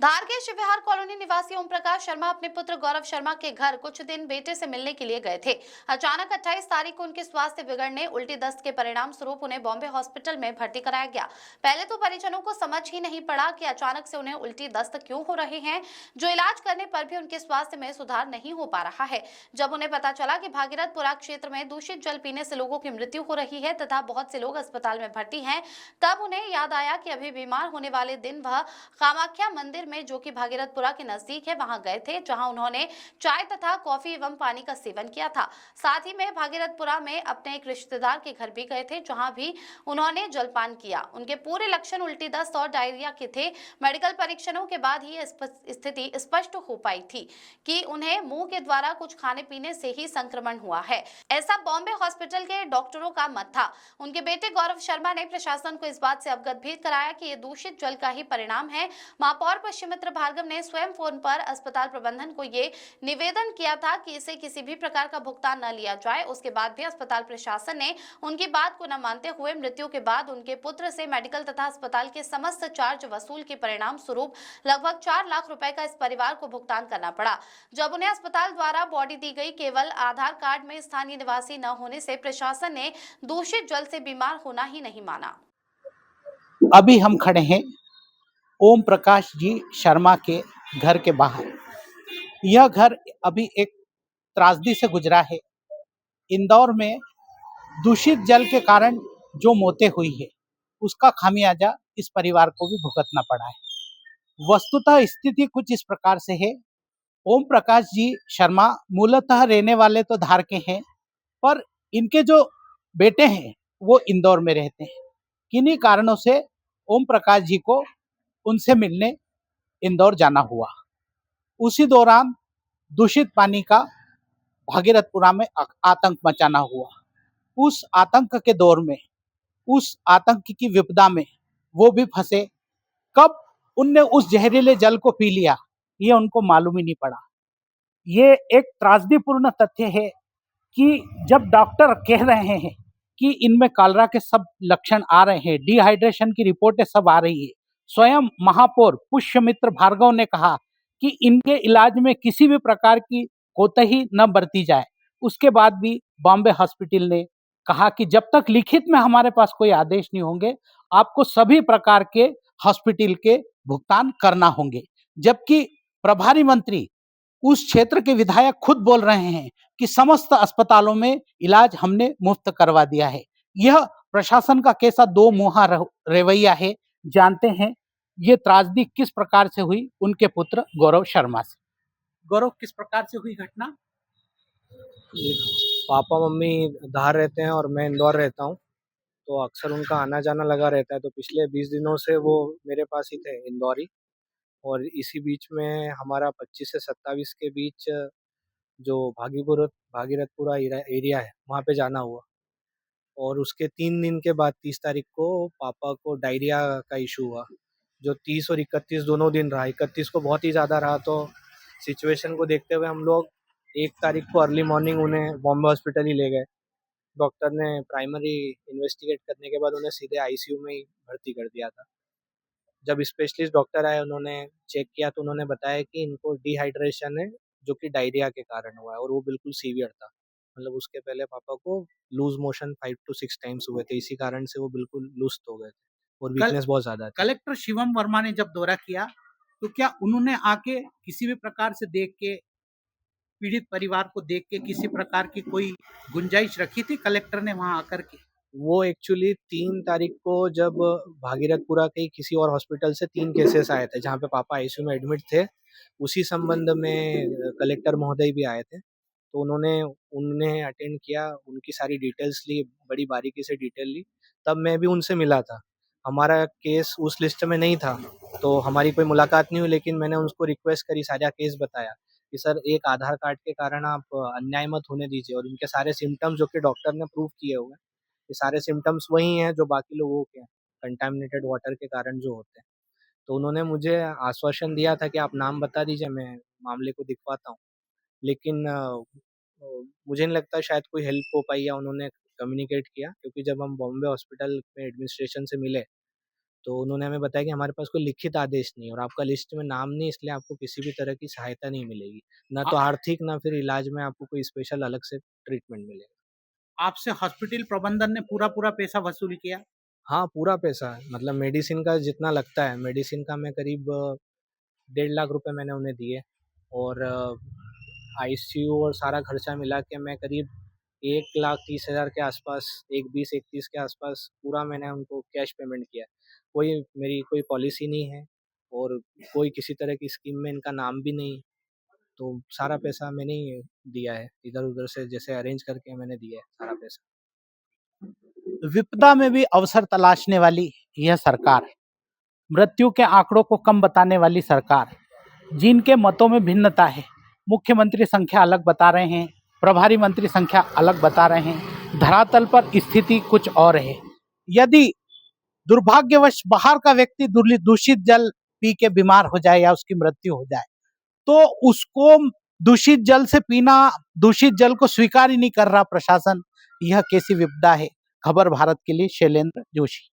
धार के शिवहार कॉलोनी निवासी ओम प्रकाश शर्मा अपने पुत्र गौरव शर्मा के घर कुछ दिन बेटे से मिलने के लिए गए थे। अचानक 28 तारीख को उनके स्वास्थ्य बिगड़ने, उल्टी दस्त के परिणाम स्वरूप उन्हें बॉम्बे हॉस्पिटल में भर्ती कराया गया। पहले तो परिजनों को समझ ही नहीं पड़ा कि अचानक से उन्हें उल्टी दस्त क्यों हो रहे हैं, जो इलाज करने पर भी उनके स्वास्थ्य में सुधार नहीं हो पा रहा है। जब उन्हें पता चला कि भागीरथपुरा क्षेत्र में दूषित जल पीने से लोगों की मृत्यु हो रही है तथा बहुत से लोग अस्पताल में भर्ती हैं, तब उन्हें याद आया कि अभी बीमार होने वाले दिन वह कामाख्या मंदिर में, जो कि भागीरथपुरा के नजदीक है, वहां गए थे, जहां उन्होंने चाय तथा कॉफी एवं पानी का सेवन किया था। साथ ही में भागीरथपुरा में अपने एक रिश्तेदार के घर भी गए थे, जहां भी उन्होंने जलपान किया। उनके पूरे लक्षण उल्टी दस्त और डायरिया के थे। मेडिकल परीक्षणों के बाद ही स्थिति स्पष्ट हो पाई थी कि उन्हें मुंह के द्वारा कुछ खाने पीने से ही संक्रमण हुआ है। ऐसा बॉम्बे हॉस्पिटल के डॉक्टरों का मत था। उनके बेटे गौरव शर्मा ने प्रशासन को इस बात से अवगत भी कराया कि ये दूषित जल का ही परिणाम है। महापौर पश्चिमित्र भार्गव ने स्वयं फोन पर अस्पताल प्रबंधन को ये निवेदन किया था कि इसे किसी भी प्रकार का भुगतान न लिया जाए। उसके बाद भी अस्पताल प्रशासन ने उनकी बात को न मानते हुए मृत्यु के बाद उनके पुत्र से मेडिकल तथा अस्पताल के समस्त चार्ज वसूल के परिणाम स्वरूप लगभग 4 लाख रुपए का इस परिवार को भुगतान करना पड़ा। जब उन्हें अस्पताल द्वारा बॉडी दी गई, केवल आधार कार्ड में स्थानीय निवासी न होने से प्रशासन ने दूषित जल से बीमार होना ही नहीं माना। अभी हम खड़े हैं ओम प्रकाश जी शर्मा के घर के बाहर। यह घर अभी एक त्रासदी से गुजरा है। इंदौर में दूषित जल के कारण जो मौतें हुई है, उसका खामियाजा इस परिवार को भी भुगतना पड़ा है। वस्तुतः स्थिति कुछ इस प्रकार से है। ओम प्रकाश जी शर्मा मूलतः रहने वाले तो धार के हैं, पर इनके जो बेटे हैं वो इंदौर में रहते हैं। किन्हीं कारणों से ओम प्रकाश जी को उनसे मिलने इंदौर जाना हुआ। उसी दौरान दूषित पानी का भागीरथपुरा में आतंक मचाना हुआ। उस आतंक के दौर में, उस आतंक की विपदा में वो भी फंसे। कब उनने उस जहरीले जल को पी लिया, ये उनको मालूम ही नहीं पड़ा। ये एक त्रासदीपूर्ण तथ्य है कि जब डॉक्टर कह रहे हैं कि इनमें कॉलरा के सब लक्षण आ रहे हैं, डिहाइड्रेशन की रिपोर्टें सब आ रही है, स्वयं महापौर पुष्यमित्र भार्गव ने कहा कि इनके इलाज में किसी भी प्रकार की कोताही न बरती जाए, उसके बाद भी बॉम्बे हॉस्पिटल ने कहा कि जब तक लिखित में हमारे पास कोई आदेश नहीं होंगे, आपको सभी प्रकार के हॉस्पिटल के भुगतान करना होंगे। जबकि प्रभारी मंत्री, उस क्षेत्र के विधायक खुद बोल रहे हैं कि समस्त अस्पतालों में इलाज हमने मुफ्त करवा दिया है। यह प्रशासन का कैसा दो मुहा रवैया है, जानते हैं ये त्रासदी किस प्रकार से हुई उनके पुत्र गौरव शर्मा से। गौरव, किस प्रकार से हुई घटना? पापा मम्मी धार रहते हैं और मैं इंदौर रहता हूँ, तो अक्सर उनका आना जाना लगा रहता है। तो पिछले 20 दिनों से वो मेरे पास ही थे, इंदौर ही। और इसी बीच में हमारा 25 से 27 के बीच जो भागीरथपुरा एरिया है, वहाँ पे जाना हुआ। और उसके 3 दिन के बाद 30 तारीख को पापा को डायरिया का इशू हुआ, जो 30 और 31 दोनों दिन रहा। 31 को बहुत ही ज़्यादा रहा, तो सिचुएशन को देखते हुए हम लोग 1 तारीख को अर्ली मॉर्निंग उन्हें बॉम्बे हॉस्पिटल ही ले गए। डॉक्टर ने प्राइमरी इन्वेस्टिगेट करने के बाद उन्हें सीधे आईसीयू में ही भर्ती कर दिया था। जब स्पेशलिस्ट डॉक्टर आए, उन्होंने चेक किया, तो उन्होंने बताया कि इनको डिहाइड्रेशन है, जो कि डायरिया के कारण हुआ है, और वो बिल्कुल सीवियर था। मतलब उसके पहले पापा को लूज मोशन 5 to 6 टाइम्स हुए थे, इसी कारण से वो बिल्कुल लुस्त हो गए थे और वीकनेस बहुत ज़्यादा थी। कलेक्टर शिवम वर्मा ने जब दौरा किया, तो क्या उन्होंने आके किसी भी प्रकार से देख के, पीड़ित परिवार को देख के किसी प्रकार की कोई गुंजाइश रखी थी कलेक्टर ने वहां आकर के? वो एक्चुअली 3 तारीख को जब भागीरथपुरा के किसी और हॉस्पिटल से 3 केसेस आए थे, जहाँ पे पापा आईसीयू में एडमिट थे, उसी संबंध में कलेक्टर महोदय भी आए थे। तो उन्होंने उन्हें अटेंड किया, उनकी सारी डिटेल्स ली, बड़ी बारीकी से डिटेल ली। तब मैं भी उनसे मिला था। हमारा केस उस लिस्ट में नहीं था, तो हमारी कोई मुलाकात नहीं हुई, लेकिन मैंने उनको रिक्वेस्ट करी, सारा केस बताया कि सर, एक आधार कार्ड के कारण आप अन्याय मत होने दीजिए, और इनके सारे सिम्टम्स जो कि डॉक्टर ने प्रूव किए हुए हैं, ये सारे सिम्टम्स वही हैं जो बाकी लोगों के हैं, कंटामिनेटेड वाटर के कारण जो होते हैं। तो उन्होंने मुझे आश्वासन दिया था कि आप नाम बता दीजिए, मैं मामले को दिखवाता हूँ। लेकिन मुझे नहीं लगता शायद कोई हेल्प हो पाई, या उन्होंने कम्युनिकेट किया, क्योंकि जब हम बॉम्बे हॉस्पिटल में एडमिनिस्ट्रेशन से मिले, तो उन्होंने हमें बताया कि हमारे पास कोई लिखित आदेश नहीं है और आपका लिस्ट में नाम नहीं, इसलिए आपको किसी भी तरह की सहायता नहीं मिलेगी, ना तो आर्थिक ना फिर इलाज में आपको कोई स्पेशल अलग से ट्रीटमेंट मिलेगा। आपसे हॉस्पिटल प्रबंधन ने पूरा पैसा वसूल किया? हाँ, पूरा पैसा मतलब मेडिसिन का जितना लगता है, मेडिसिन का मैं करीब 1.5 लाख रुपए मैंने उन्हें दिए और आईसीयू और सारा खर्चा मिला के मैं करीब 1,30,000 के आसपास, 1,20-1,30 के आसपास पूरा मैंने उनको कैश पेमेंट किया। कोई मेरी कोई पॉलिसी नहीं है और कोई किसी तरह की स्कीम में इनका नाम भी नहीं, तो सारा पैसा मैंने ही दिया है, इधर-उधर से जैसे अरेंज करके मैंने दिया है सारा पैसा। विपदा में भी अवसर तलाशने वाली यह सरकार, मृत्यु के आंकड़ों को कम बताने वाली सरकार, जिनके मतों में भिन्नता है, मुख्यमंत्री संख्या अलग बता रहे हैं, प्रभारी मंत्री संख्या अलग बता रहे हैं, धरातल पर स्थिति कुछ और है। यदि दुर्भाग्यवश बाहर का व्यक्ति दूषित जल पी के बीमार हो जाए या उसकी मृत्यु हो जाए, तो उसको दूषित जल से पीना, दूषित जल को स्वीकार ही नहीं कर रहा प्रशासन। यह कैसी विपदा है? खबर भारत के लिए शैलेंद्र जोशी।